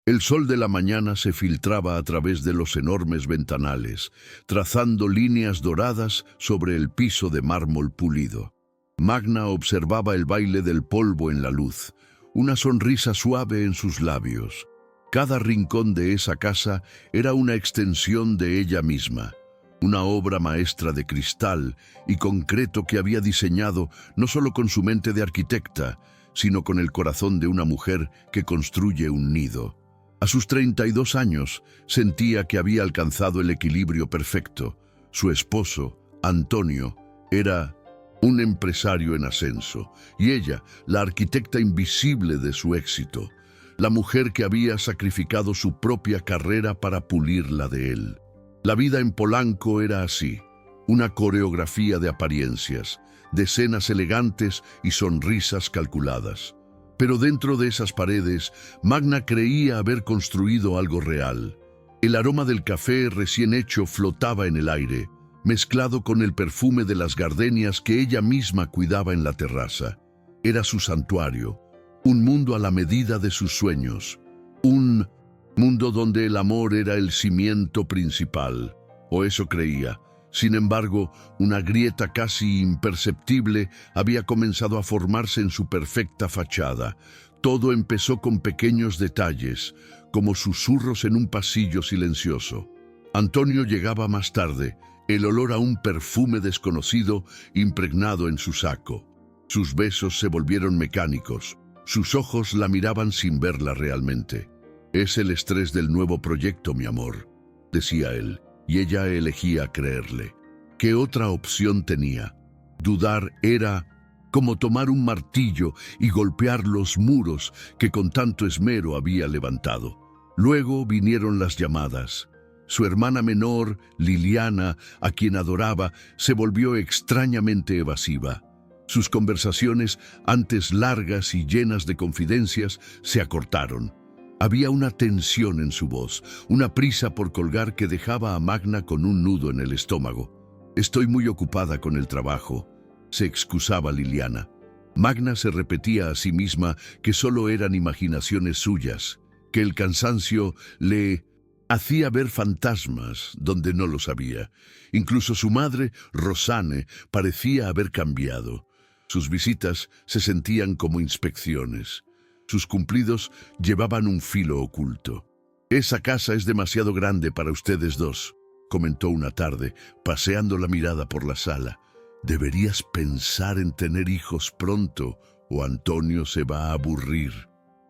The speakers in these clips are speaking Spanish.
El sol de la mañana se filtraba a través de los enormes ventanales, trazando líneas doradas sobre el piso de mármol pulido. Magna observaba el baile del polvo en la luz, una sonrisa suave en sus labios. Cada rincón de esa casa era una extensión de ella misma, una obra maestra de cristal y concreto que había diseñado no solo con su mente de arquitecta, sino con el corazón de una mujer que construye un nido. A sus 32 años sentía que había alcanzado el equilibrio perfecto. Su esposo, Antonio, era un empresario en ascenso, y ella, la arquitecta invisible de su éxito, la mujer que había sacrificado su propia carrera para pulir la de él. La vida en Polanco era así, una coreografía de apariencias, de escenas elegantes y sonrisas calculadas. Pero dentro de esas paredes, Magna creía haber construido algo real. El aroma del café recién hecho flotaba en el aire, mezclado con el perfume de las gardenias que ella misma cuidaba en la terraza. Era su santuario, un mundo a la medida de sus sueños, un mundo donde el amor era el cimiento principal, o eso creía. Sin embargo, una grieta casi imperceptible había comenzado a formarse en su perfecta fachada. Todo empezó con pequeños detalles, como susurros en un pasillo silencioso. Antonio llegaba más tarde, el olor a un perfume desconocido impregnado en su saco. Sus besos se volvieron mecánicos. Sus ojos la miraban sin verla realmente. «Es el estrés del nuevo proyecto, mi amor», decía él. Y ella elegía creerle. ¿Qué otra opción tenía? Dudar era como tomar un martillo y golpear los muros que con tanto esmero había levantado. Luego vinieron las llamadas. Su hermana menor, Liliana, a quien adoraba, se volvió extrañamente evasiva. Sus conversaciones, antes largas y llenas de confidencias, se acortaron. Había una tensión en su voz, una prisa por colgar que dejaba a Magna con un nudo en el estómago. «Estoy muy ocupada con el trabajo», se excusaba Liliana. Magna se repetía a sí misma que solo eran imaginaciones suyas, que el cansancio le hacía ver fantasmas donde no los había. Incluso su madre, Rosanne, parecía haber cambiado. Sus visitas se sentían como inspecciones. Sus cumplidos llevaban un filo oculto. «Esa casa es demasiado grande para ustedes dos», comentó una tarde, paseando la mirada por la sala. «Deberías pensar en tener hijos pronto, o Antonio se va a aburrir».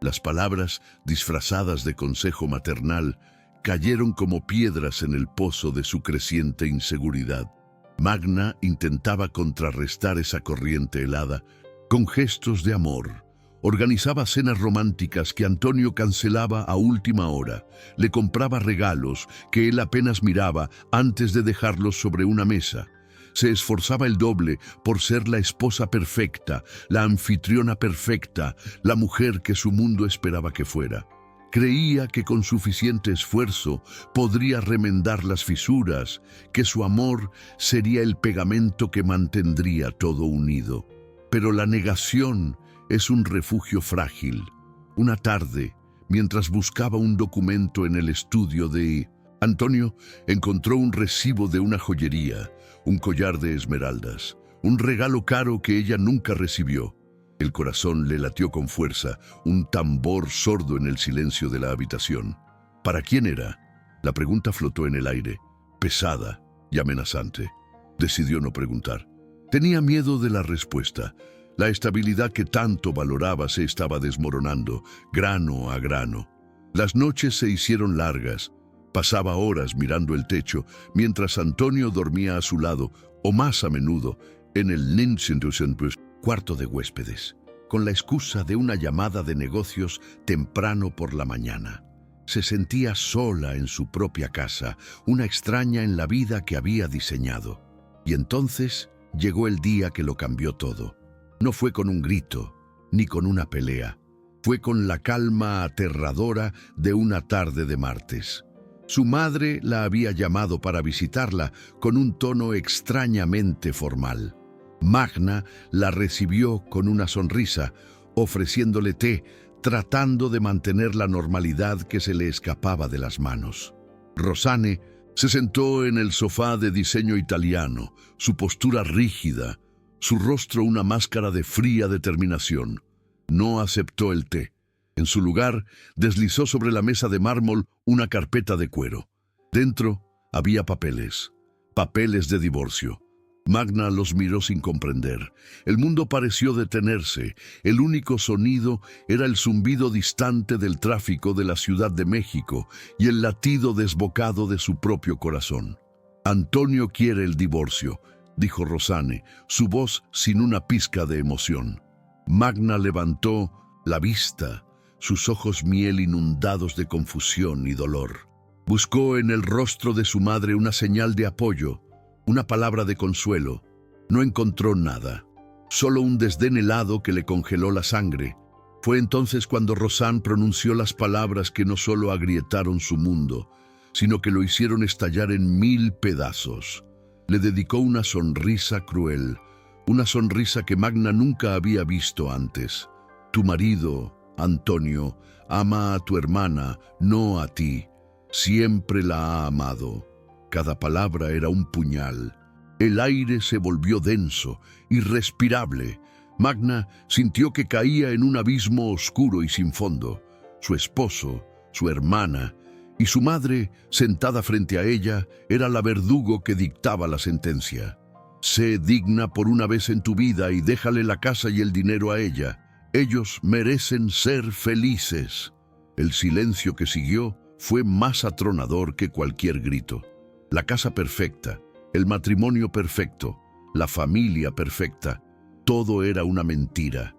Las palabras, disfrazadas de consejo maternal, cayeron como piedras en el pozo de su creciente inseguridad. Magna intentaba contrarrestar esa corriente helada con gestos de amor. Organizaba cenas románticas que Antonio cancelaba a última hora. Le compraba regalos que él apenas miraba antes de dejarlos sobre una mesa. Se esforzaba el doble por ser la esposa perfecta, la anfitriona perfecta, la mujer que su mundo esperaba que fuera. Creía que con suficiente esfuerzo podría remendar las fisuras, que su amor sería el pegamento que mantendría todo unido. Pero la negación es un refugio frágil. Una tarde, mientras buscaba un documento en el estudio de Antonio, encontró un recibo de una joyería, un collar de esmeraldas, un regalo caro que ella nunca recibió. El corazón le latió con fuerza, un tambor sordo en el silencio de la habitación. ¿Para quién era? La pregunta flotó en el aire, pesada y amenazante. Decidió no preguntar. Tenía miedo de la respuesta. La estabilidad que tanto valoraba se estaba desmoronando, grano a grano. Las noches se hicieron largas. Pasaba horas mirando el techo, mientras Antonio dormía a su lado, o más a menudo, en el cuarto de huéspedes, con la excusa de una llamada de negocios temprano por la mañana. Se sentía sola en su propia casa, una extraña en la vida que había diseñado. Y entonces llegó el día que lo cambió todo. No fue con un grito, ni con una pelea. Fue con la calma aterradora de una tarde de martes. Su madre la había llamado para visitarla con un tono extrañamente formal. Magna la recibió con una sonrisa, ofreciéndole té, tratando de mantener la normalidad que se le escapaba de las manos. Rosanne se sentó en el sofá de diseño italiano, su postura rígida, su rostro una máscara de fría determinación. No aceptó el té. En su lugar, deslizó sobre la mesa de mármol una carpeta de cuero. Dentro había papeles de divorcio. Magna los miró sin comprender. El mundo pareció detenerse. El único sonido era el zumbido distante del tráfico de la Ciudad de México y el latido desbocado de su propio corazón. «Antonio quiere el divorcio», dijo Rosanne, su voz sin una pizca de emoción. Magna levantó la vista, sus ojos miel inundados de confusión y dolor. Buscó en el rostro de su madre una señal de apoyo, una palabra de consuelo. No encontró nada, solo un desdén helado que le congeló la sangre. Fue entonces cuando Rosanne pronunció las palabras que no solo agrietaron su mundo, sino que lo hicieron estallar en 1000 pedazos. Le dedicó una sonrisa cruel, una sonrisa que Magna nunca había visto antes. «Tu marido, Antonio, ama a tu hermana, no a ti. Siempre la ha amado». Cada palabra era un puñal. El aire se volvió denso, irrespirable. Magna sintió que caía en un abismo oscuro y sin fondo. Su esposo, su hermana y su madre, sentada frente a ella, era la verdugo que dictaba la sentencia. «Sé digna por una vez en tu vida y déjale la casa y el dinero a ella. Ellos merecen ser felices». El silencio que siguió fue más atronador que cualquier grito. La casa perfecta, el matrimonio perfecto, la familia perfecta, todo era una mentira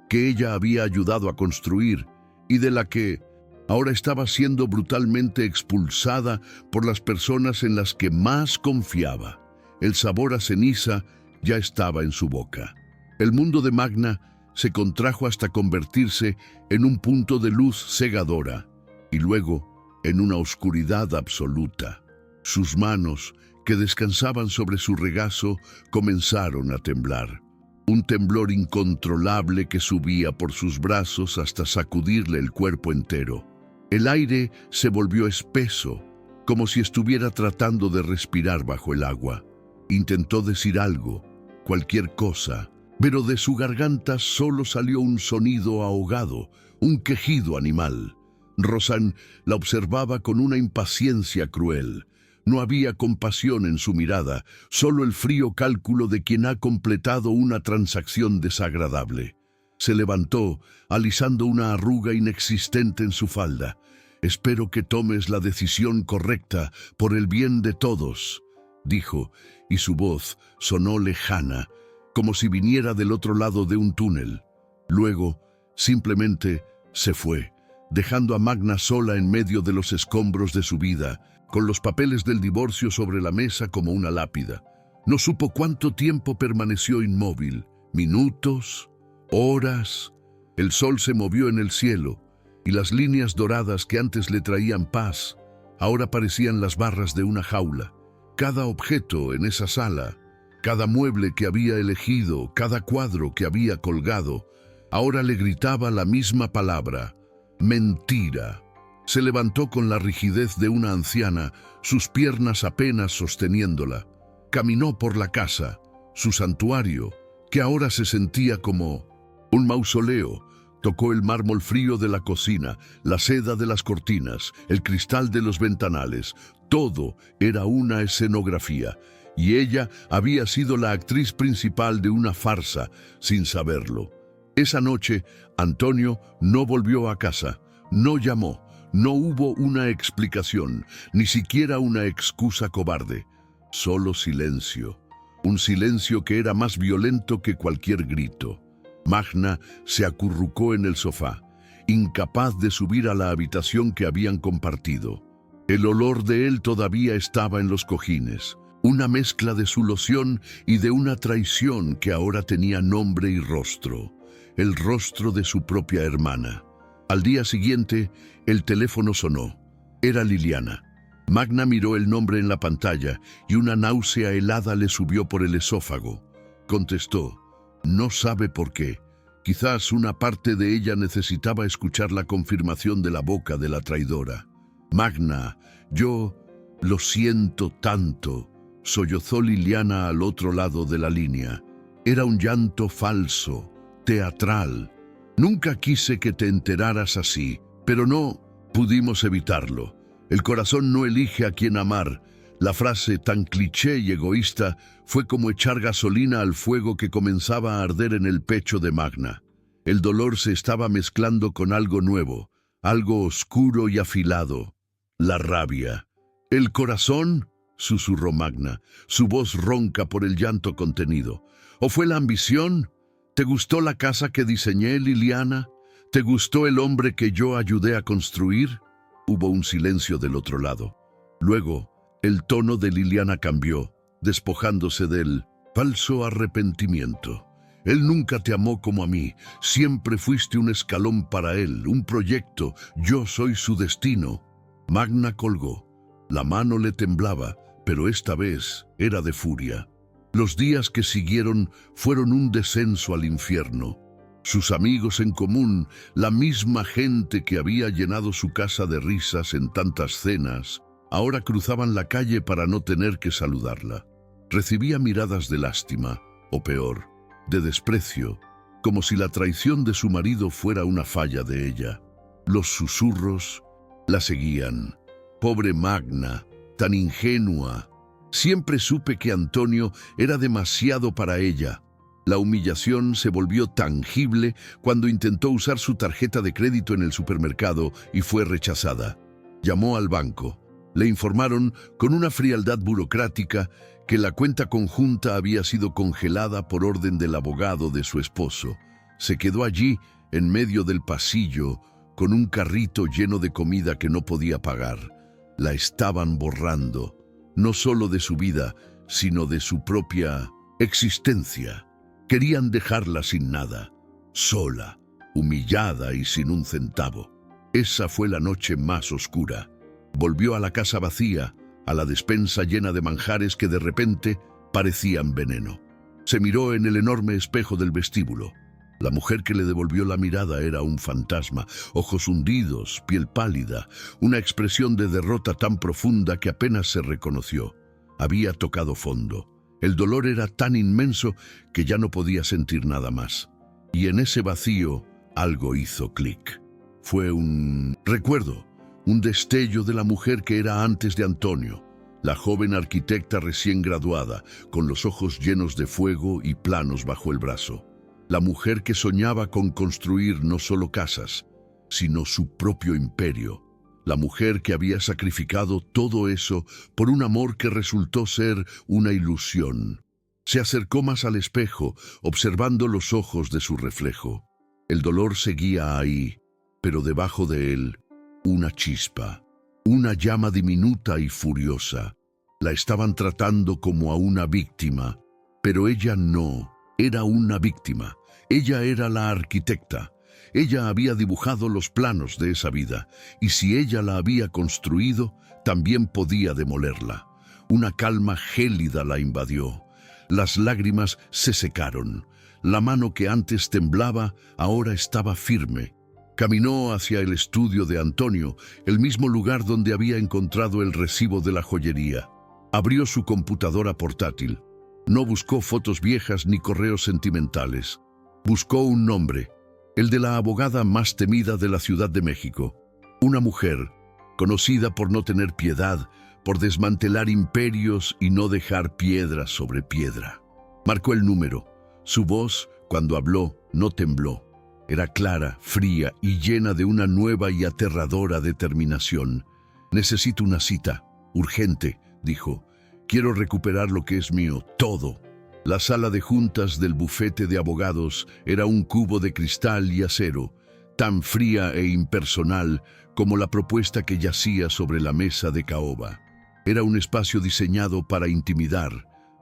que ella había ayudado a construir y de la que ahora estaba siendo brutalmente expulsada por las personas en las que más confiaba. El sabor a ceniza ya estaba en su boca. El mundo de Magna se contrajo hasta convertirse en un punto de luz cegadora y luego en una oscuridad absoluta. Sus manos, que descansaban sobre su regazo, comenzaron a temblar. Un temblor incontrolable que subía por sus brazos hasta sacudirle el cuerpo entero. El aire se volvió espeso, como si estuviera tratando de respirar bajo el agua. Intentó decir algo, cualquier cosa, pero de su garganta solo salió un sonido ahogado, un quejido animal. Rosanne la observaba con una impaciencia cruel. No había compasión en su mirada, solo el frío cálculo de quien ha completado una transacción desagradable. Se levantó, alisando una arruga inexistente en su falda. «Espero que tomes la decisión correcta por el bien de todos», dijo, y su voz sonó lejana, como si viniera del otro lado de un túnel. Luego, simplemente, se fue, dejando a Magna sola en medio de los escombros de su vida, con los papeles del divorcio sobre la mesa como una lápida. No supo cuánto tiempo permaneció inmóvil. Minutos, horas. El sol se movió en el cielo, y las líneas doradas que antes le traían paz, ahora parecían las barras de una jaula. Cada objeto en esa sala, cada mueble que había elegido, cada cuadro que había colgado, ahora le gritaba la misma palabra: mentira. Se levantó con la rigidez de una anciana, sus piernas apenas sosteniéndola. Caminó por la casa, su santuario, que ahora se sentía como un mausoleo. Tocó el mármol frío de la cocina, la seda de las cortinas, el cristal de los ventanales. Todo era una escenografía, y ella había sido la actriz principal de una farsa, sin saberlo. Esa noche, Antonio no volvió a casa, no llamó. No hubo una explicación, ni siquiera una excusa cobarde. Solo silencio. Un silencio que era más violento que cualquier grito. Magna se acurrucó en el sofá, incapaz de subir a la habitación que habían compartido. El olor de él todavía estaba en los cojines, una mezcla de su loción y de una traición que ahora tenía nombre y rostro, el rostro de su propia hermana. Al día siguiente, el teléfono sonó. Era Liliana. Magna miró el nombre en la pantalla y una náusea helada le subió por el esófago. Contestó. No sabe por qué. Quizás una parte de ella necesitaba escuchar la confirmación de la boca de la traidora. «Magna, yo lo siento tanto», sollozó Liliana al otro lado de la línea. Era un llanto falso, teatral. «Nunca quise que te enteraras así, pero no pudimos evitarlo. El corazón no elige a quién amar». La frase tan cliché y egoísta fue como echar gasolina al fuego que comenzaba a arder en el pecho de Magna. El dolor se estaba mezclando con algo nuevo, algo oscuro y afilado. La rabia. «¿El corazón?», susurró Magna, su voz ronca por el llanto contenido. «¿O fue la ambición? ¿Te gustó la casa que diseñé, Liliana? ¿Te gustó el hombre que yo ayudé a construir?» Hubo un silencio del otro lado. Luego, el tono de Liliana cambió, despojándose del falso arrepentimiento. «Él nunca te amó como a mí. Siempre fuiste un escalón para él, un proyecto. Yo soy su destino». Magna colgó. La mano le temblaba, pero esta vez era de furia. Los días que siguieron fueron un descenso al infierno. Sus amigos en común, la misma gente que había llenado su casa de risas en tantas cenas, ahora cruzaban la calle para no tener que saludarla. Recibía miradas de lástima, o peor, de desprecio, como si la traición de su marido fuera una falla de ella. Los susurros la seguían. «Pobre Magna, tan ingenua. Siempre supe que Antonio era demasiado para ella». La humillación se volvió tangible cuando intentó usar su tarjeta de crédito en el supermercado y fue rechazada. Llamó al banco. Le informaron con una frialdad burocrática que la cuenta conjunta había sido congelada por orden del abogado de su esposo. Se quedó allí, en medio del pasillo, con un carrito lleno de comida que no podía pagar. La estaban borrando, no solo de su vida, sino de su propia existencia. Querían dejarla sin nada, sola, humillada y sin un centavo. Esa fue la noche más oscura. Volvió a la casa vacía, a la despensa llena de manjares que de repente parecían veneno. Se miró en el enorme espejo del vestíbulo. La mujer que le devolvió la mirada era un fantasma, ojos hundidos, piel pálida, una expresión de derrota tan profunda que apenas se reconoció. Había tocado fondo. El dolor era tan inmenso que ya no podía sentir nada más. Y en ese vacío algo hizo clic. Fue un recuerdo, un destello de la mujer que era antes de Antonio, la joven arquitecta recién graduada, con los ojos llenos de fuego y planos bajo el brazo. La mujer que soñaba con construir no solo casas, sino su propio imperio. La mujer que había sacrificado todo eso por un amor que resultó ser una ilusión. Se acercó más al espejo, observando los ojos de su reflejo. El dolor seguía ahí, pero debajo de él, una chispa, una llama diminuta y furiosa. La estaban tratando como a una víctima, pero ella no era una víctima. Ella era la arquitecta. Ella había dibujado los planos de esa vida, y si ella la había construido, también podía demolerla. Una calma gélida la invadió. Las lágrimas se secaron. La mano que antes temblaba, ahora estaba firme. Caminó hacia el estudio de Antonio, el mismo lugar donde había encontrado el recibo de la joyería. Abrió su computadora portátil. No buscó fotos viejas ni correos sentimentales. Buscó un nombre, el de la abogada más temida de la Ciudad de México. Una mujer, conocida por no tener piedad, por desmantelar imperios y no dejar piedra sobre piedra. Marcó el número. Su voz, cuando habló, no tembló. Era clara, fría y llena de una nueva y aterradora determinación. «Necesito una cita, urgente», dijo. «Quiero recuperar lo que es mío, todo». La sala de juntas del bufete de abogados era un cubo de cristal y acero, tan fría e impersonal como la propuesta que yacía sobre la mesa de caoba. Era un espacio diseñado para intimidar,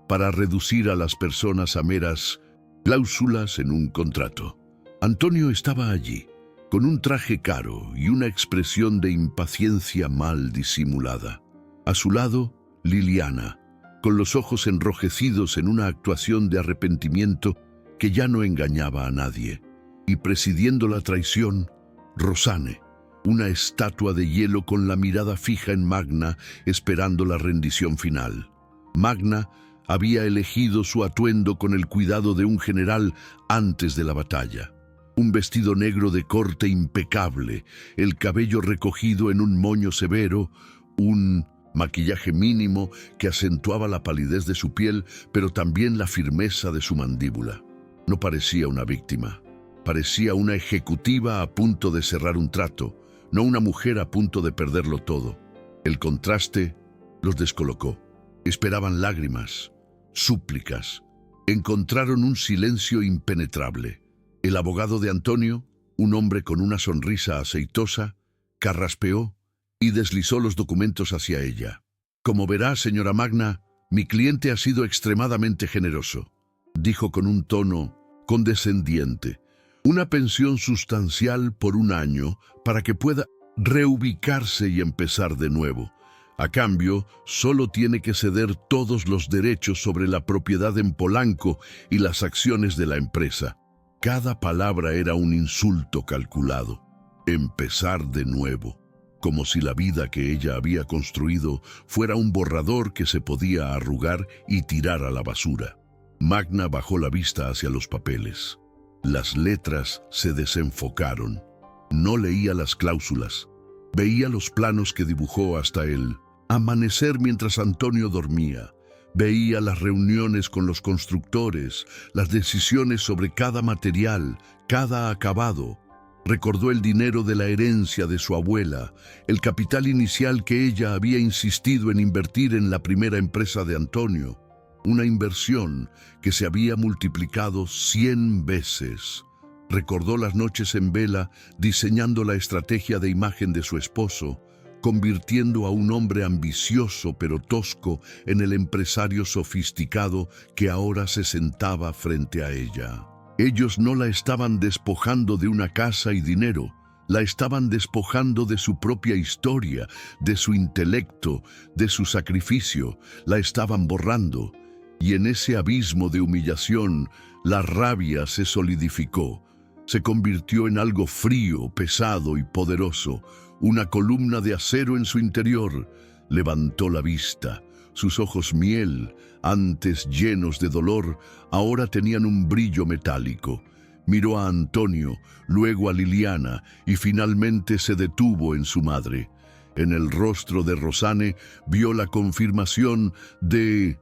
para reducir a las personas a meras cláusulas en un contrato. Antonio estaba allí, con un traje caro y una expresión de impaciencia mal disimulada. A su lado, Liliana, con los ojos enrojecidos en una actuación de arrepentimiento que ya no engañaba a nadie. y presidiendo la traición, Rosane, una estatua de hielo con la mirada fija en Magna, esperando la rendición final. Magna había elegido su atuendo con el cuidado de un general antes de la batalla. Un vestido negro de corte impecable, el cabello recogido en un moño severo, un maquillaje mínimo que acentuaba la palidez de su piel, pero también la firmeza de su mandíbula. No parecía una víctima, parecía una ejecutiva a punto de cerrar un trato, no una mujer a punto de perderlo todo. El contraste los descolocó. Esperaban lágrimas, súplicas. Encontraron un silencio impenetrable. El abogado de Antonio, un hombre con una sonrisa aceitosa, carraspeó y deslizó los documentos hacia ella. «Como verá, señora Magna, mi cliente ha sido extremadamente generoso», dijo con un tono condescendiente. «Una pensión sustancial por un año para que pueda reubicarse y empezar de nuevo. A cambio, solo tiene que ceder todos los derechos sobre la propiedad en Polanco y las acciones de la empresa». Cada palabra era un insulto calculado. Empezar de nuevo, como si la vida que ella había construido fuera un borrador que se podía arrugar y tirar a la basura. Magna bajó la vista hacia los papeles. Las letras se desenfocaron. No leía las cláusulas. Veía los planos que dibujó hasta el amanecer mientras Antonio dormía. Veía las reuniones con los constructores, las decisiones sobre cada material, cada acabado. Recordó el dinero de la herencia de su abuela, el capital inicial que ella había insistido en invertir en la primera empresa de Antonio. Una inversión que se había multiplicado 100 veces. Recordó las noches en vela diseñando la estrategia de imagen de su esposo, convirtiendo a un hombre ambicioso pero tosco en el empresario sofisticado que ahora se sentaba frente a ella. Ellos no la estaban despojando de una casa y dinero, la estaban despojando de su propia historia, de su intelecto, de su sacrificio, la estaban borrando. Y en ese abismo de humillación, la rabia se solidificó, se convirtió en algo frío, pesado y poderoso. Una columna de acero en su interior. Levantó la vista. Sus ojos miel, antes llenos de dolor, ahora tenían un brillo metálico. Miró a Antonio, luego a Liliana y finalmente se detuvo en su madre. En el rostro de Rosane vio la confirmación de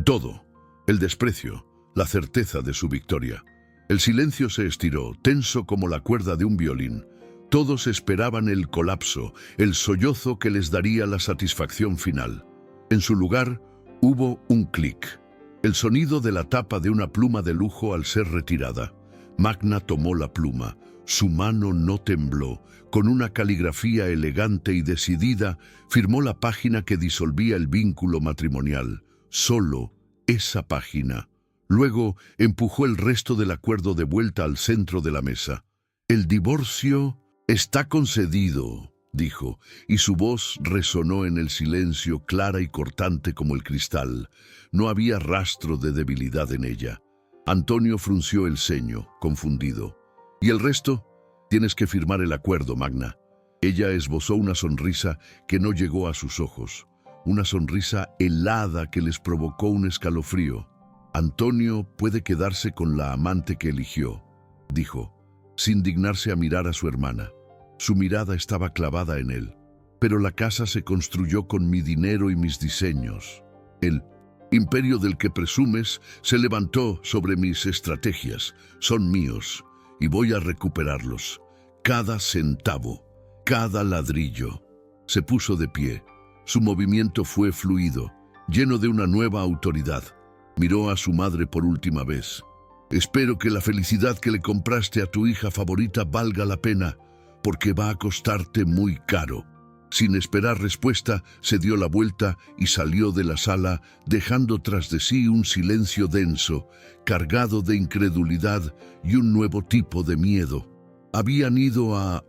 todo, el desprecio, la certeza de su victoria. El silencio se estiró, tenso como la cuerda de un violín. Todos esperaban el colapso, el sollozo que les daría la satisfacción final. En su lugar hubo un clic, el sonido de la tapa de una pluma de lujo al ser retirada. Magna tomó la pluma, su mano no tembló, con una caligrafía elegante y decidida firmó la página que disolvía el vínculo matrimonial. Solo esa página. Luego empujó el resto del acuerdo de vuelta al centro de la mesa. «El divorcio está concedido», dijo, y su voz resonó en el silencio, clara y cortante como el cristal. No había rastro de debilidad en ella. Antonio frunció el ceño, confundido. «¿Y el resto?» «Tienes que firmar el acuerdo, Magna». Ella esbozó una sonrisa que no llegó a sus ojos, una sonrisa helada que les provocó un escalofrío. «Antonio puede quedarse con la amante que eligió», dijo, sin dignarse a mirar a su hermana. Su mirada estaba clavada en él. «Pero la casa se construyó con mi dinero y mis diseños. El imperio del que presumes se levantó sobre mis estrategias. Son míos y voy a recuperarlos. Cada centavo, cada ladrillo». Se puso de pie. Su movimiento fue fluido, lleno de una nueva autoridad. Miró a su madre por última vez. «Espero que la felicidad que le compraste a tu hija favorita valga la pena, porque va a costarte muy caro». Sin esperar respuesta, se dio la vuelta y salió de la sala, dejando tras de sí un silencio denso, cargado de incredulidad y un nuevo tipo de miedo. Habían ido a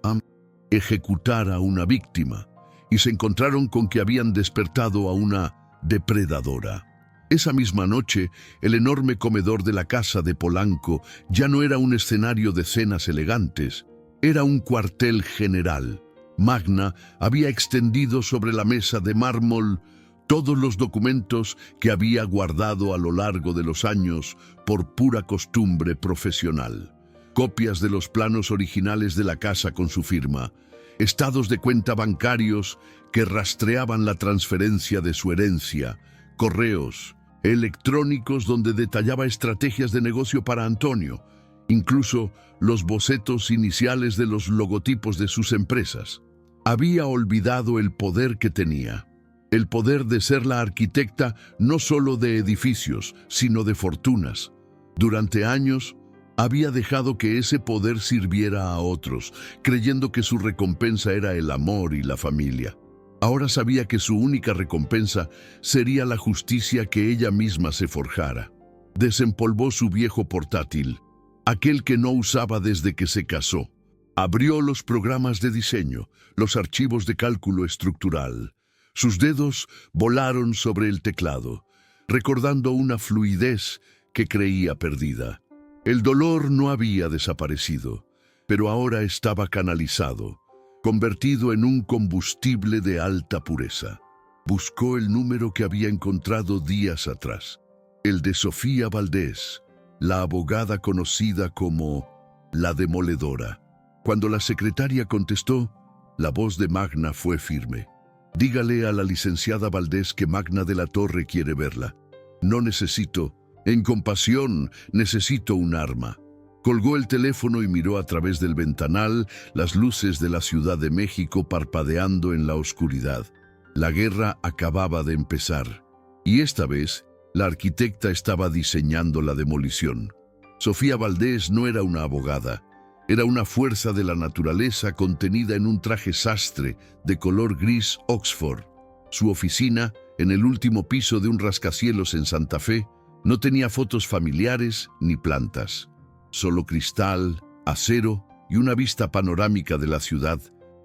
ejecutar a una víctima y se encontraron con que habían despertado a una depredadora. Esa misma noche, el enorme comedor de la casa de Polanco ya no era un escenario de cenas elegantes, era un cuartel general. Magna había extendido sobre la mesa de mármol todos los documentos que había guardado a lo largo de los años por pura costumbre profesional. Copias de los planos originales de la casa con su firma, estados de cuenta bancarios que rastreaban la transferencia de su herencia, correos electrónicos donde detallaba estrategias de negocio para Antonio, incluso los bocetos iniciales de los logotipos de sus empresas. Había olvidado el poder que tenía, el poder de ser la arquitecta no solo de edificios, sino de fortunas. Durante años, había dejado que ese poder sirviera a otros, creyendo que su recompensa era el amor y la familia. Ahora sabía que su única recompensa sería la justicia que ella misma se forjara. Desempolvó su viejo portátil, aquel que no usaba desde que se casó. Abrió los programas de diseño, los archivos de cálculo estructural. Sus dedos volaron sobre el teclado, recordando una fluidez que creía perdida. El dolor no había desaparecido, pero ahora estaba canalizado, convertido en un combustible de alta pureza. Buscó el número que había encontrado días atrás, el de Sofía Valdés, la abogada conocida como la Demoledora. Cuando la secretaria contestó, la voz de Magna fue firme. «Dígale a la licenciada Valdés que Magna de la Torre quiere verla. No necesito, en compasión, necesito un arma». Colgó el teléfono y miró a través del ventanal las luces de la Ciudad de México parpadeando en la oscuridad. La guerra acababa de empezar, y esta vez la arquitecta estaba diseñando la demolición. Sofía Valdés no era una abogada, era una fuerza de la naturaleza contenida en un traje sastre de color gris Oxford. Su oficina, en el último piso de un rascacielos en Santa Fe, no tenía fotos familiares ni plantas. Solo cristal, acero y una vista panorámica de la ciudad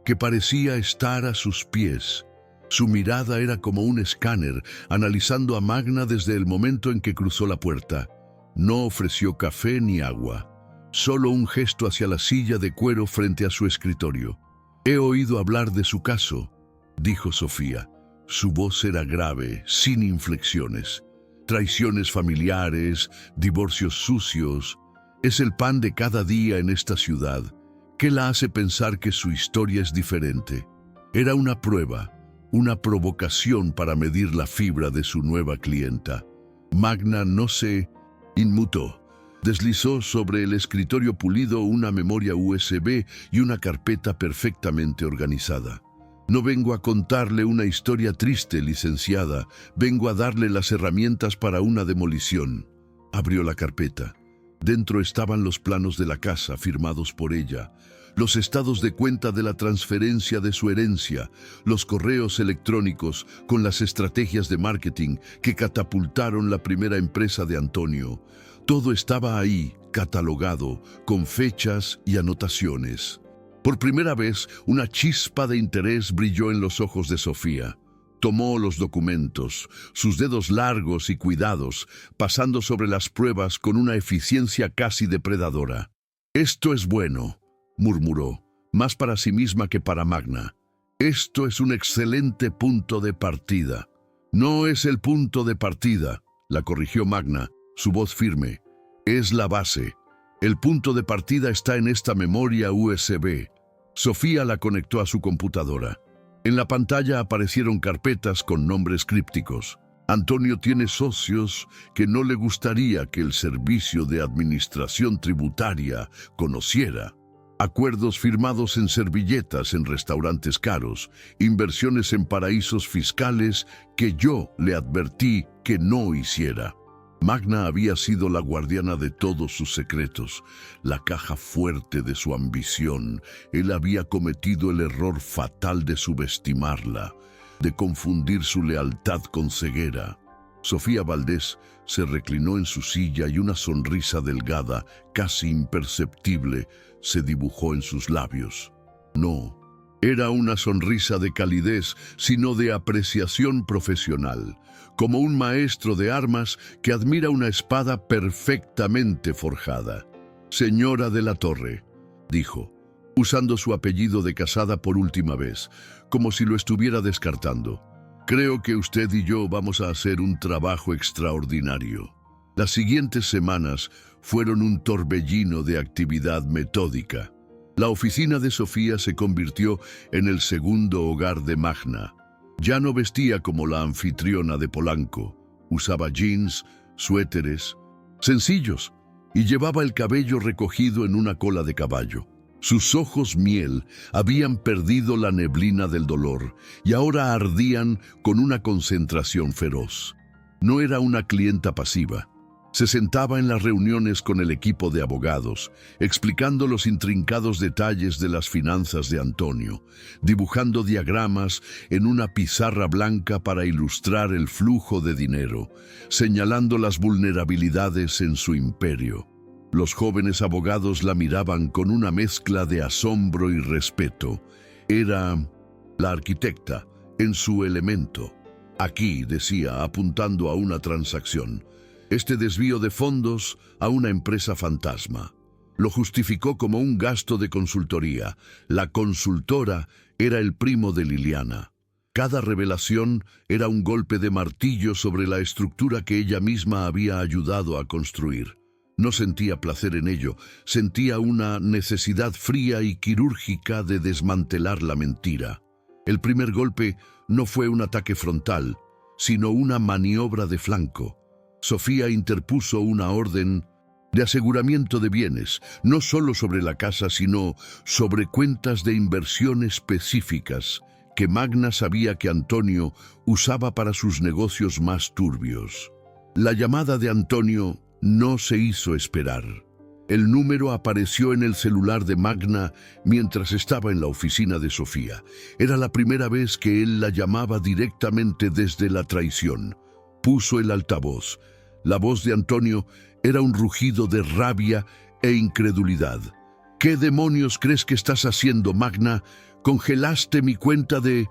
que parecía estar a sus pies. Su mirada era como un escáner, analizando a Magna desde el momento en que cruzó la puerta. No ofreció café ni agua, solo un gesto hacia la silla de cuero frente a su escritorio. «He oído hablar de su caso», dijo Sofía. Su voz era grave, sin inflexiones. Traiciones familiares, divorcios sucios. Es el pan de cada día en esta ciudad. ¿Qué la hace pensar que su historia es diferente? Era una prueba, una provocación para medir la fibra de su nueva clienta. Magna no se inmutó. Deslizó sobre el escritorio pulido una memoria USB y una carpeta perfectamente organizada. «No vengo a contarle una historia triste, licenciada. Vengo a darle las herramientas para una demolición». Abrió la carpeta. Dentro estaban los planos de la casa firmados por ella, los estados de cuenta de la transferencia de su herencia, los correos electrónicos con las estrategias de marketing que catapultaron la primera empresa de Antonio. Todo estaba ahí, catalogado, con fechas y anotaciones. Por primera vez, una chispa de interés brilló en los ojos de Sofía. Tomó los documentos, sus dedos largos y cuidados, pasando sobre las pruebas con una eficiencia casi depredadora. «Esto es bueno», murmuró, más para sí misma que para Magna. «Esto es un excelente punto de partida». «No es el punto de partida», la corrigió Magna, su voz firme. «Es la base. El punto de partida está en esta memoria USB». Sofía la conectó a su computadora. En la pantalla aparecieron carpetas con nombres crípticos. Antonio tiene socios que no le gustaría que el Servicio de Administración Tributaria conociera. Acuerdos firmados en servilletas en restaurantes caros, inversiones en paraísos fiscales que yo le advertí que no hiciera. Magna había sido la guardiana de todos sus secretos, la caja fuerte de su ambición. Él había cometido el error fatal de subestimarla, de confundir su lealtad con ceguera. Sofía Valdés se reclinó en su silla y una sonrisa delgada, casi imperceptible, se dibujó en sus labios. No, Era una sonrisa de calidez, sino de apreciación profesional, como un maestro de armas que admira una espada perfectamente forjada. «Señora de la Torre», dijo, usando su apellido de casada por última vez, como si lo estuviera descartando. «Creo que usted y yo vamos a hacer un trabajo extraordinario». Las siguientes semanas fueron un torbellino de actividad metódica. La oficina de Sofía se convirtió en el segundo hogar de Magna. Ya no vestía como la anfitriona de Polanco. Usaba jeans, suéteres, sencillos, y llevaba el cabello recogido en una cola de caballo. Sus ojos miel habían perdido la neblina del dolor y ahora ardían con una concentración feroz. No era una clienta pasiva. Se sentaba en las reuniones con el equipo de abogados, explicando los intrincados detalles de las finanzas de Antonio, dibujando diagramas en una pizarra blanca para ilustrar el flujo de dinero, señalando las vulnerabilidades en su imperio. Los jóvenes abogados la miraban con una mezcla de asombro y respeto. Era la arquitecta en su elemento. «Aquí», decía, apuntando a una transacción, «este desvío de fondos a una empresa fantasma». Lo justificó como un gasto de consultoría. La consultora era el primo de Liliana. Cada revelación era un golpe de martillo sobre la estructura que ella misma había ayudado a construir. No sentía placer en ello, sentía una necesidad fría y quirúrgica de desmantelar la mentira. El primer golpe no fue un ataque frontal, sino una maniobra de flanco. Sofía interpuso una orden de aseguramiento de bienes, no solo sobre la casa, sino sobre cuentas de inversión específicas que Magna sabía que Antonio usaba para sus negocios más turbios. La llamada de Antonio no se hizo esperar. El número apareció en el celular de Magna mientras estaba en la oficina de Sofía. Era la primera vez que él la llamaba directamente desde la traición. Puso el altavoz. La voz de Antonio era un rugido de rabia e incredulidad. «¿Qué demonios crees que estás haciendo, Magna? Congelaste mi cuenta de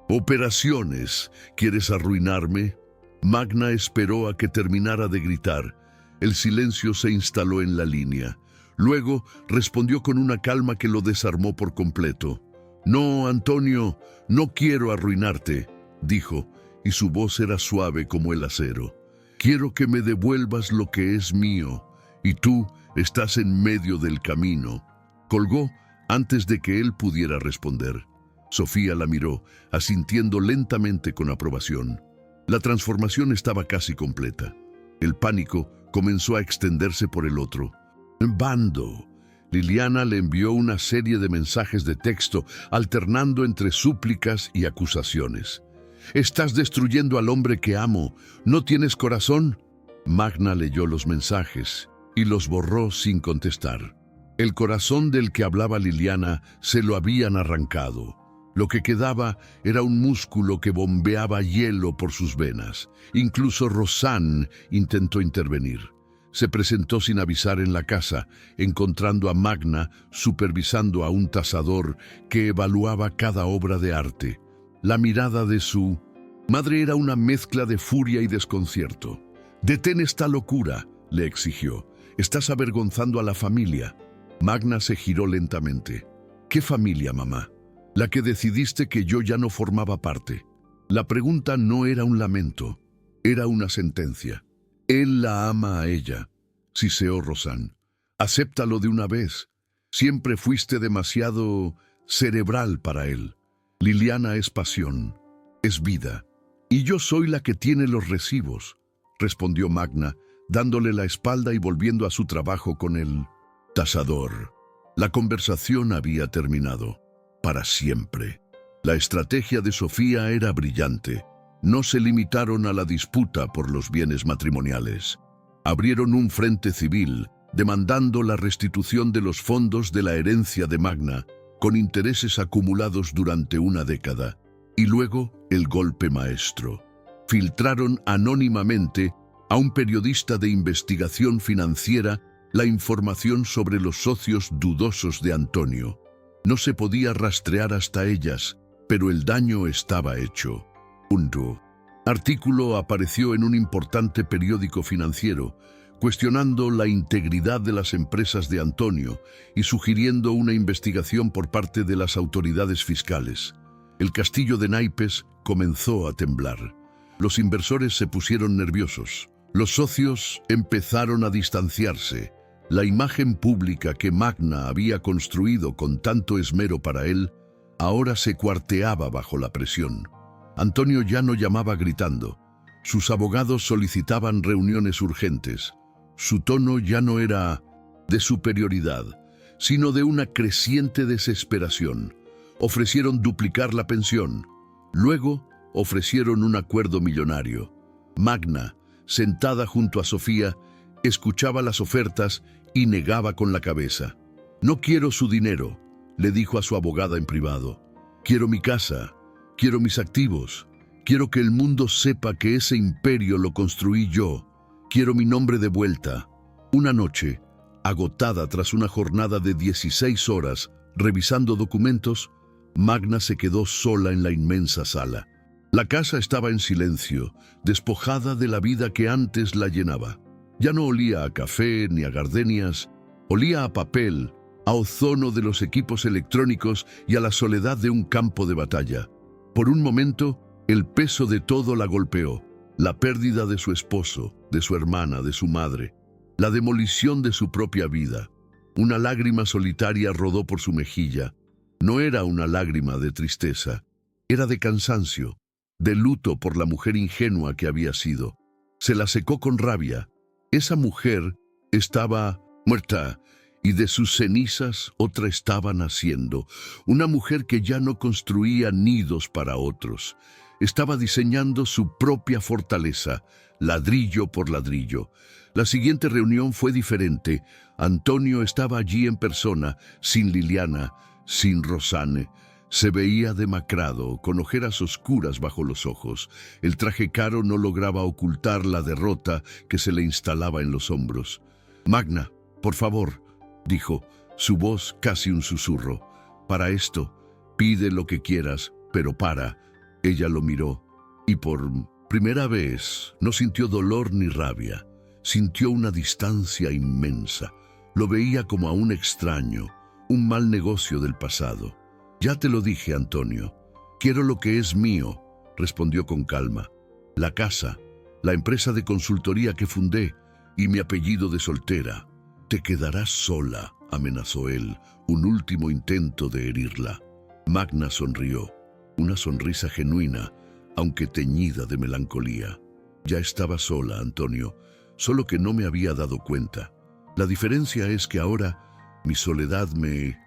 operaciones. ¿Quieres arruinarme?» Magna esperó a que terminara de gritar. El silencio se instaló en la línea. Luego respondió con una calma que lo desarmó por completo. «No, Antonio, no quiero arruinarte», dijo, y su voz era suave como el acero. «Quiero que me devuelvas lo que es mío, y tú estás en medio del camino». Colgó antes de que él pudiera responder. Sofía la miró, asintiendo lentamente con aprobación. La transformación estaba casi completa. El pánico comenzó a extenderse por el otro. «Bando». Liliana le envió una serie de mensajes de texto, alternando entre súplicas y acusaciones. «Estás destruyendo al hombre que amo. ¿No tienes corazón?» Magna leyó los mensajes y los borró sin contestar. El corazón del que hablaba Liliana se lo habían arrancado. Lo que quedaba era un músculo que bombeaba hielo por sus venas. Incluso Rosanne intentó intervenir. Se presentó sin avisar en la casa, encontrando a Magna supervisando a un tasador que evaluaba cada obra de arte. La mirada de su madre era una mezcla de furia y desconcierto. «Detén esta locura», le exigió. «Estás avergonzando a la familia». Magna se giró lentamente. «¿Qué familia, mamá? La que decidiste que yo ya no formaba parte». La pregunta no era un lamento, era una sentencia. «Él la ama a ella», siseó Rosanne. «Acéptalo de una vez. Siempre fuiste demasiado cerebral para él. Liliana es pasión, es vida. Y yo soy la que tiene los recibos», respondió Magna, dándole la espalda y volviendo a su trabajo con el tasador. La conversación había terminado. Para siempre. La estrategia de Sofía era brillante. No se limitaron a la disputa por los bienes matrimoniales. Abrieron un frente civil, demandando la restitución de los fondos de la herencia de Magna, con intereses acumulados durante una década. Y luego, el golpe maestro. Filtraron anónimamente a un periodista de investigación financiera la información sobre los socios dudosos de Antonio. No se podía rastrear hasta ellas, pero el daño estaba hecho. Un artículo apareció en un importante periódico financiero, cuestionando la integridad de las empresas de Antonio y sugiriendo una investigación por parte de las autoridades fiscales. El castillo de naipes comenzó a temblar. Los inversores se pusieron nerviosos. Los socios empezaron a distanciarse. La imagen pública que Magna había construido con tanto esmero para él, ahora se cuarteaba bajo la presión. Antonio ya no llamaba gritando. Sus abogados solicitaban reuniones urgentes. Su tono ya no era de superioridad, sino de una creciente desesperación. Ofrecieron duplicar la pensión. Luego ofrecieron un acuerdo millonario. Magna, sentada junto a Sofía, escuchaba las ofertas y negaba con la cabeza. «No quiero su dinero», le dijo a su abogada en privado. «Quiero mi casa, quiero mis activos, quiero que el mundo sepa que ese imperio lo construí yo. Quiero mi nombre de vuelta». Una noche, agotada tras una jornada de 16 horas revisando documentos, Magna se quedó sola en la inmensa sala. La casa estaba en silencio, despojada de la vida que antes la llenaba. Ya no olía a café ni a gardenias, olía a papel, a ozono de los equipos electrónicos y a la soledad de un campo de batalla. Por un momento, el peso de todo la golpeó. La pérdida de su esposo, de su hermana, de su madre. La demolición de su propia vida. Una lágrima solitaria rodó por su mejilla. No era una lágrima de tristeza, era de cansancio, de luto por la mujer ingenua que había sido. Se la secó con rabia. Esa mujer estaba muerta y de sus cenizas otra estaba naciendo. Una mujer que ya no construía nidos para otros. Estaba diseñando su propia fortaleza, ladrillo por ladrillo. La siguiente reunión fue diferente. Antonio estaba allí en persona, sin Liliana, sin Rosanne. Se veía demacrado, con ojeras oscuras bajo los ojos. El traje caro no lograba ocultar la derrota que se le instalaba en los hombros. «Magna, por favor», dijo, su voz casi un susurro. «Para esto, pide lo que quieras, pero para». Ella lo miró, y por primera vez no sintió dolor ni rabia. Sintió una distancia inmensa. Lo veía como a un extraño, un mal negocio del pasado. «Ya te lo dije, Antonio. Quiero lo que es mío», respondió con calma. «La casa, la empresa de consultoría que fundé y mi apellido de soltera». «Te quedarás sola», amenazó él, un último intento de herirla. Magna sonrió, una sonrisa genuina, aunque teñida de melancolía. «Ya estaba sola, Antonio, solo que no me había dado cuenta. La diferencia es que ahora mi soledad me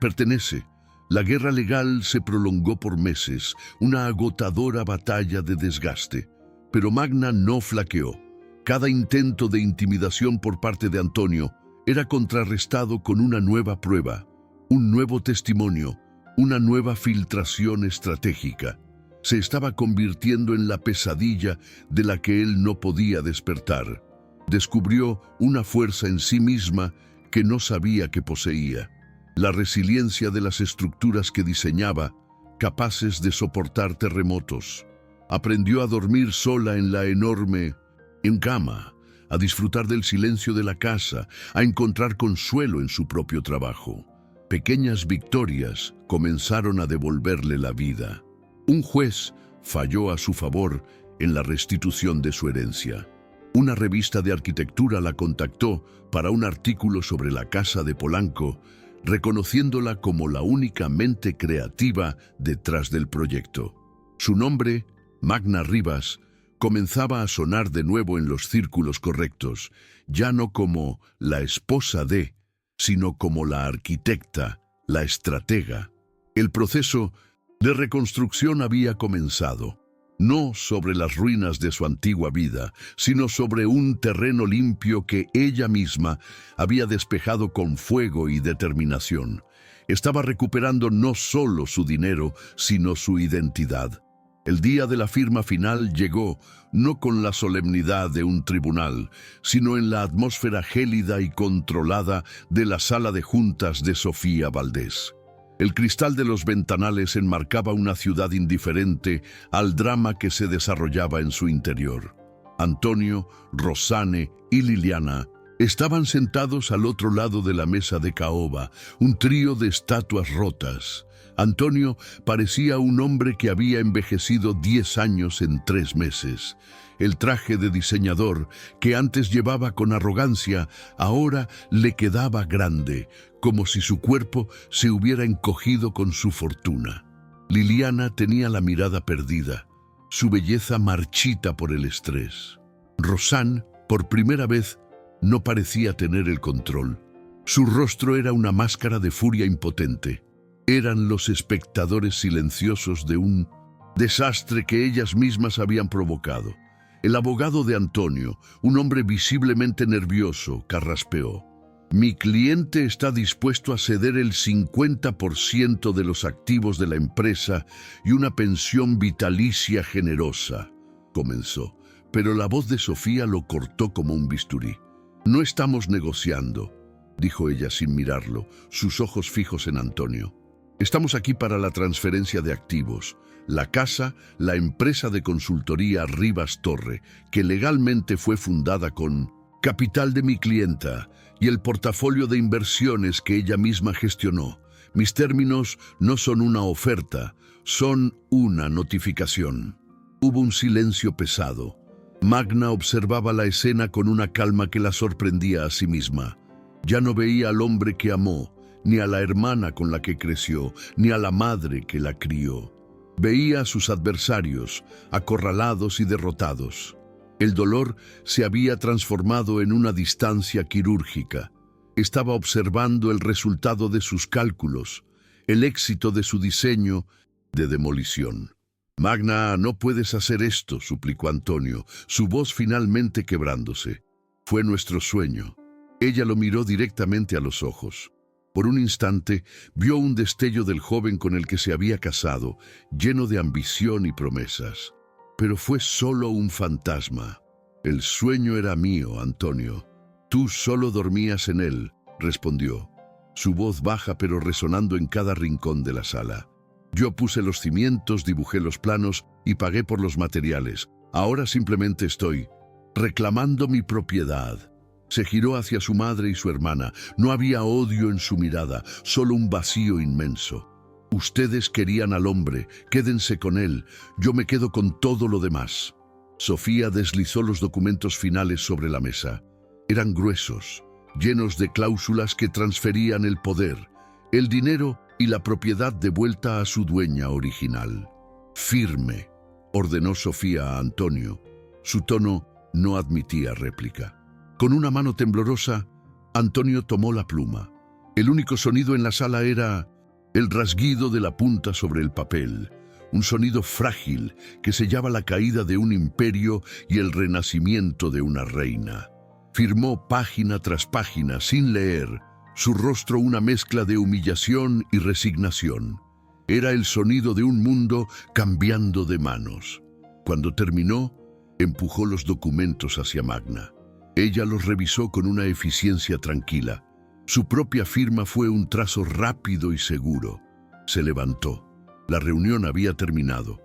pertenece». La guerra legal se prolongó por meses, una agotadora batalla de desgaste. Pero Magna no flaqueó. Cada intento de intimidación por parte de Antonio era contrarrestado con una nueva prueba, un nuevo testimonio, una nueva filtración estratégica. Se estaba convirtiendo en la pesadilla de la que él no podía despertar. Descubrió una fuerza en sí misma que no sabía que poseía. La resiliencia de las estructuras que diseñaba, capaces de soportar terremotos. Aprendió a dormir sola en la enorme cama, a disfrutar del silencio de la casa, a encontrar consuelo en su propio trabajo. Pequeñas victorias comenzaron a devolverle la vida. Un juez falló a su favor en la restitución de su herencia. Una revista de arquitectura la contactó para un artículo sobre la casa de Polanco, reconociéndola como la única mente creativa detrás del proyecto. Su nombre, Magna Rivas, comenzaba a sonar de nuevo en los círculos correctos, ya no como la esposa de, sino como la arquitecta, la estratega. El proceso de reconstrucción había comenzado, no sobre las ruinas de su antigua vida, sino sobre un terreno limpio que ella misma había despejado con fuego y determinación. Estaba recuperando no solo su dinero, sino su identidad. El día de la firma final llegó, no con la solemnidad de un tribunal, sino en la atmósfera gélida y controlada de la sala de juntas de Sofía Valdés. El cristal de los ventanales enmarcaba una ciudad indiferente al drama que se desarrollaba en su interior. Antonio, Rossane y Liliana estaban sentados al otro lado de la mesa de caoba, un trío de estatuas rotas. Antonio parecía un hombre que había envejecido 10 años en 3 meses. El traje de diseñador que antes llevaba con arrogancia, ahora le quedaba grande, como si su cuerpo se hubiera encogido con su fortuna. Liliana tenía la mirada perdida, su belleza marchita por el estrés. Rossane, por primera vez, no parecía tener el control. Su rostro era una máscara de furia impotente. Eran los espectadores silenciosos de un desastre que ellas mismas habían provocado. El abogado de Antonio, un hombre visiblemente nervioso, carraspeó. Mi cliente está dispuesto a ceder el 50% de los activos de la empresa y una pensión vitalicia generosa, comenzó, pero la voz de Sofía lo cortó como un bisturí. No estamos negociando, dijo ella sin mirarlo, sus ojos fijos en Antonio. Estamos aquí para la transferencia de activos. La casa, la empresa de consultoría Rivas Torre, que legalmente fue fundada con capital de mi clienta y el portafolio de inversiones que ella misma gestionó. Mis términos no son una oferta, son una notificación. Hubo un silencio pesado. Magna observaba la escena con una calma que la sorprendía a sí misma. Ya no veía al hombre que amó, ni a la hermana con la que creció, ni a la madre que la crió. Veía a sus adversarios, acorralados y derrotados. El dolor se había transformado en una distancia quirúrgica. Estaba observando el resultado de sus cálculos, el éxito de su diseño de demolición. Magna, no puedes hacer esto, suplicó Antonio, su voz finalmente quebrándose. Fue nuestro sueño. Ella lo miró directamente a los ojos. Por un instante, vio un destello del joven con el que se había casado, lleno de ambición y promesas. Pero fue solo un fantasma. El sueño era mío, Antonio. Tú solo dormías en él, respondió, su voz baja pero resonando en cada rincón de la sala. Yo puse los cimientos, dibujé los planos y pagué por los materiales. Ahora simplemente estoy reclamando mi propiedad. Se giró hacia su madre y su hermana. No había odio en su mirada, solo un vacío inmenso. Ustedes querían al hombre, quédense con él. Yo me quedo con todo lo demás. Sofía deslizó los documentos finales sobre la mesa. Eran gruesos, llenos de cláusulas que transferían el poder, el dinero y la propiedad de vuelta a su dueña original. Firme, ordenó Sofía a Antonio. Su tono no admitía réplica. Con una mano temblorosa, Antonio tomó la pluma. El único sonido en la sala era el rasguido de la punta sobre el papel, un sonido frágil que sellaba la caída de un imperio y el renacimiento de una reina. Firmó página tras página sin leer, su rostro una mezcla de humillación y resignación. Era el sonido de un mundo cambiando de manos. Cuando terminó, empujó los documentos hacia Magna. Ella los revisó con una eficiencia tranquila. Su propia firma fue un trazo rápido y seguro. Se levantó. La reunión había terminado.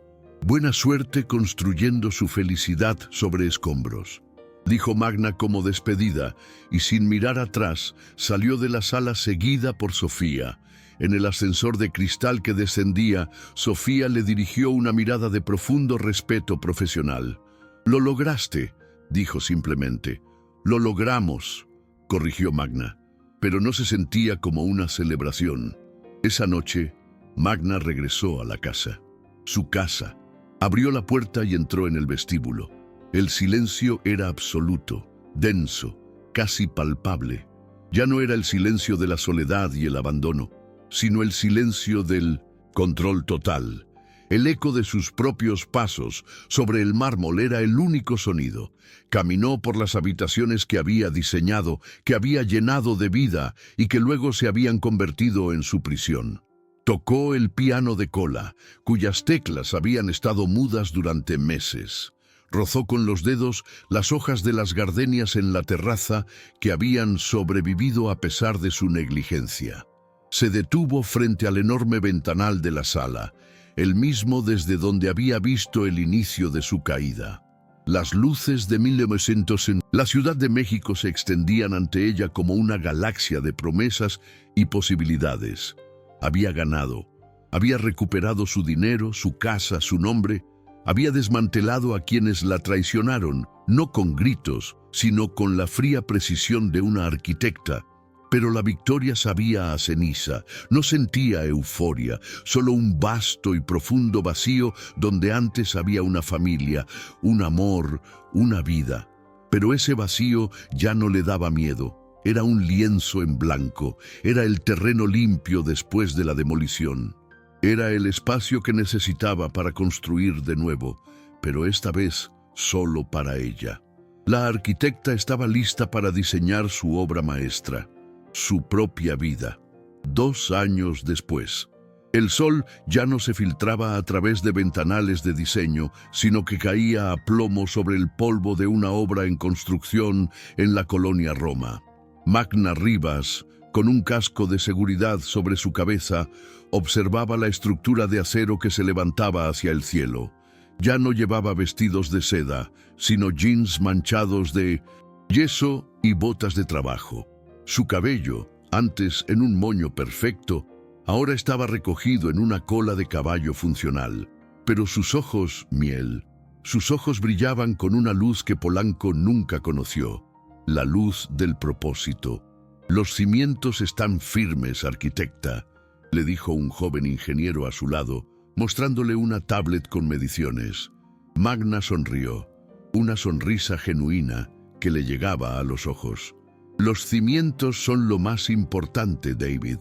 Buena suerte construyendo su felicidad sobre escombros, dijo Magna como despedida, y sin mirar atrás salió de la sala seguida por Sofía. En el ascensor de cristal que descendía, Sofía le dirigió una mirada de profundo respeto profesional. «Lo lograste», dijo simplemente. «Lo logramos», corrigió Magna, pero no se sentía como una celebración. Esa noche, Magna regresó a la casa. Su casa. Abrió la puerta y entró en el vestíbulo. El silencio era absoluto, denso, casi palpable. Ya no era el silencio de la soledad y el abandono, sino el silencio del control total. El eco de sus propios pasos sobre el mármol era el único sonido. Caminó por las habitaciones que había diseñado, que había llenado de vida y que luego se habían convertido en su prisión. Tocó el piano de cola, cuyas teclas habían estado mudas durante meses. Rozó con los dedos las hojas de las gardenias en la terraza que habían sobrevivido a pesar de su negligencia. Se detuvo frente al enorme ventanal de la sala, el mismo desde donde había visto el inicio de su caída. Las luces de 1900 en la Ciudad de México se extendían ante ella como una galaxia de promesas y posibilidades. Había ganado, había recuperado su dinero, su casa, su nombre, había desmantelado a quienes la traicionaron, no con gritos, sino con la fría precisión de una arquitecta. Pero la victoria sabía a ceniza, no sentía euforia, solo un vasto y profundo vacío donde antes había una familia, un amor, una vida. Pero ese vacío ya no le daba miedo, era un lienzo en blanco, era el terreno limpio después de la demolición. Era el espacio que necesitaba para construir de nuevo, pero esta vez solo para ella. La arquitecta estaba lista para diseñar su obra maestra. Su propia vida. 2 años después. El sol ya no se filtraba a través de ventanales de diseño, sino que caía a plomo sobre el polvo de una obra en construcción en la colonia Roma. Magna Rivas, con un casco de seguridad sobre su cabeza, observaba la estructura de acero que se levantaba hacia el cielo. Ya no llevaba vestidos de seda, sino jeans manchados de yeso y botas de trabajo. Su cabello, antes en un moño perfecto, ahora estaba recogido en una cola de caballo funcional. Pero sus ojos, miel, sus ojos brillaban con una luz que Polanco nunca conoció, la luz del propósito. «Los cimientos están firmes, arquitecta», le dijo un joven ingeniero a su lado, mostrándole una tablet con mediciones. Magna sonrió, una sonrisa genuina que le llegaba a los ojos. «Los cimientos son lo más importante, David.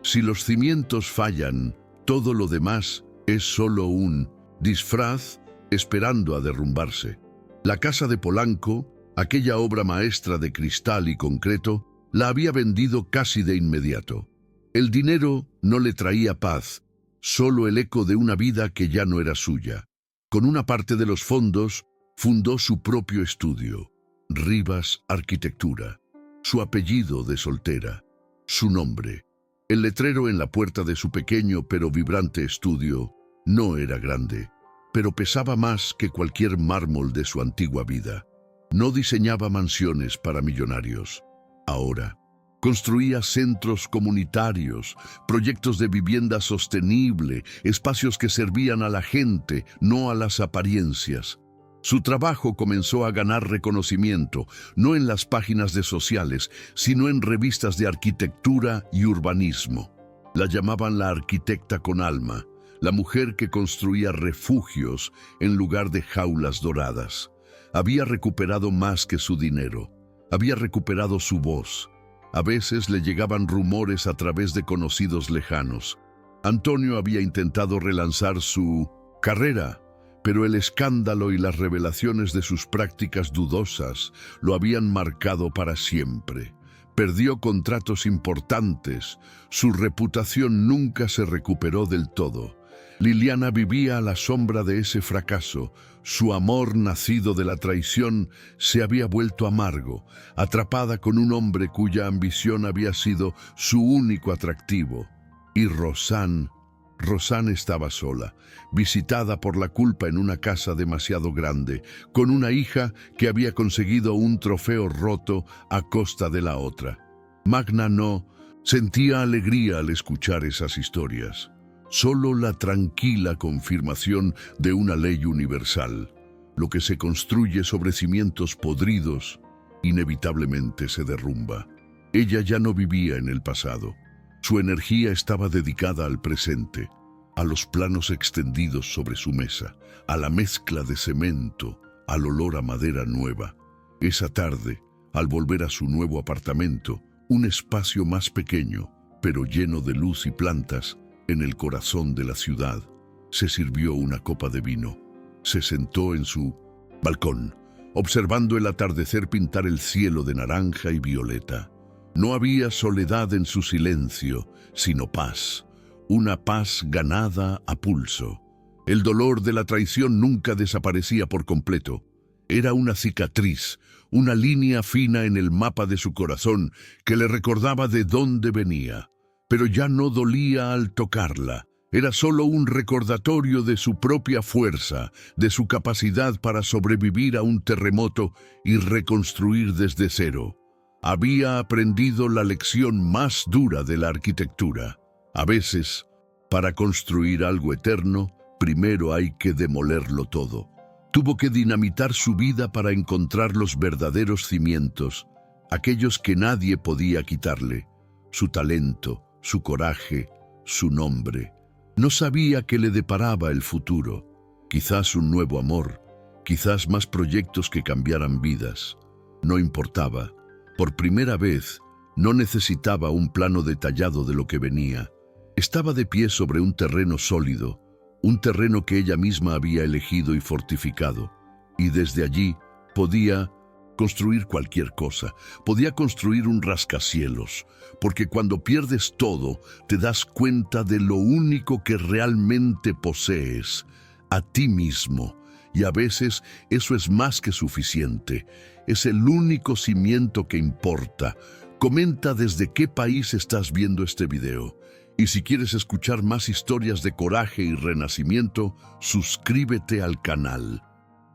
Si los cimientos fallan, todo lo demás es solo un disfraz esperando a derrumbarse». La casa de Polanco, aquella obra maestra de cristal y concreto, la había vendido casi de inmediato. El dinero no le traía paz, solo el eco de una vida que ya no era suya. Con una parte de los fondos, fundó su propio estudio, Rivas Arquitectura. Su apellido de soltera, su nombre. El letrero en la puerta de su pequeño pero vibrante estudio no era grande, pero pesaba más que cualquier mármol de su antigua vida. No diseñaba mansiones para millonarios. Ahora, construía centros comunitarios, proyectos de vivienda sostenible, espacios que servían a la gente, no a las apariencias. Su trabajo comenzó a ganar reconocimiento, no en las páginas de sociales, sino en revistas de arquitectura y urbanismo. La llamaban la arquitecta con alma, la mujer que construía refugios en lugar de jaulas doradas. Había recuperado más que su dinero, había recuperado su voz. A veces le llegaban rumores a través de conocidos lejanos. Antonio había intentado relanzar su carrera, pero el escándalo y las revelaciones de sus prácticas dudosas lo habían marcado para siempre. Perdió contratos importantes, su reputación nunca se recuperó del todo. Liliana vivía a la sombra de ese fracaso. Su amor nacido de la traición se había vuelto amargo, atrapada con un hombre cuya ambición había sido su único atractivo. Y Rosanne estaba sola, visitada por la culpa en una casa demasiado grande, con una hija que había conseguido un trofeo roto a costa de la otra. Magna no sentía alegría al escuchar esas historias, solo la tranquila confirmación de una ley universal. Lo que se construye sobre cimientos podridos, inevitablemente se derrumba. Ella ya no vivía en el pasado. Su energía estaba dedicada al presente, a los planos extendidos sobre su mesa, a la mezcla de cemento, al olor a madera nueva. Esa tarde, al volver a su nuevo apartamento, un espacio más pequeño, pero lleno de luz y plantas, en el corazón de la ciudad, se sirvió una copa de vino. Se sentó en su balcón, observando el atardecer pintar el cielo de naranja y violeta. No había soledad en su silencio, sino paz, una paz ganada a pulso. El dolor de la traición nunca desaparecía por completo. Era una cicatriz, una línea fina en el mapa de su corazón que le recordaba de dónde venía. pero ya no dolía al tocarla. Era solo un recordatorio de su propia fuerza, de su capacidad para sobrevivir a un terremoto y reconstruir desde cero. Había aprendido la lección más dura de la arquitectura. A veces, para construir algo eterno, primero hay que demolerlo todo. Tuvo que dinamitar su vida para encontrar los verdaderos cimientos, aquellos que nadie podía quitarle, su talento, su coraje, su nombre. No sabía qué le deparaba el futuro, quizás un nuevo amor, quizás más proyectos que cambiaran vidas. No importaba. Por primera vez, no necesitaba un plano detallado de lo que venía. Estaba de pie sobre un terreno sólido, un terreno que ella misma había elegido y fortificado, y desde allí podía construir cualquier cosa, podía construir un rascacielos, porque cuando pierdes todo, te das cuenta de lo único que realmente posees, a ti mismo, y a veces eso es más que suficiente, es el único cimiento que importa. Comenta desde qué país estás viendo este video. Y si quieres escuchar más historias de coraje y renacimiento, suscríbete al canal.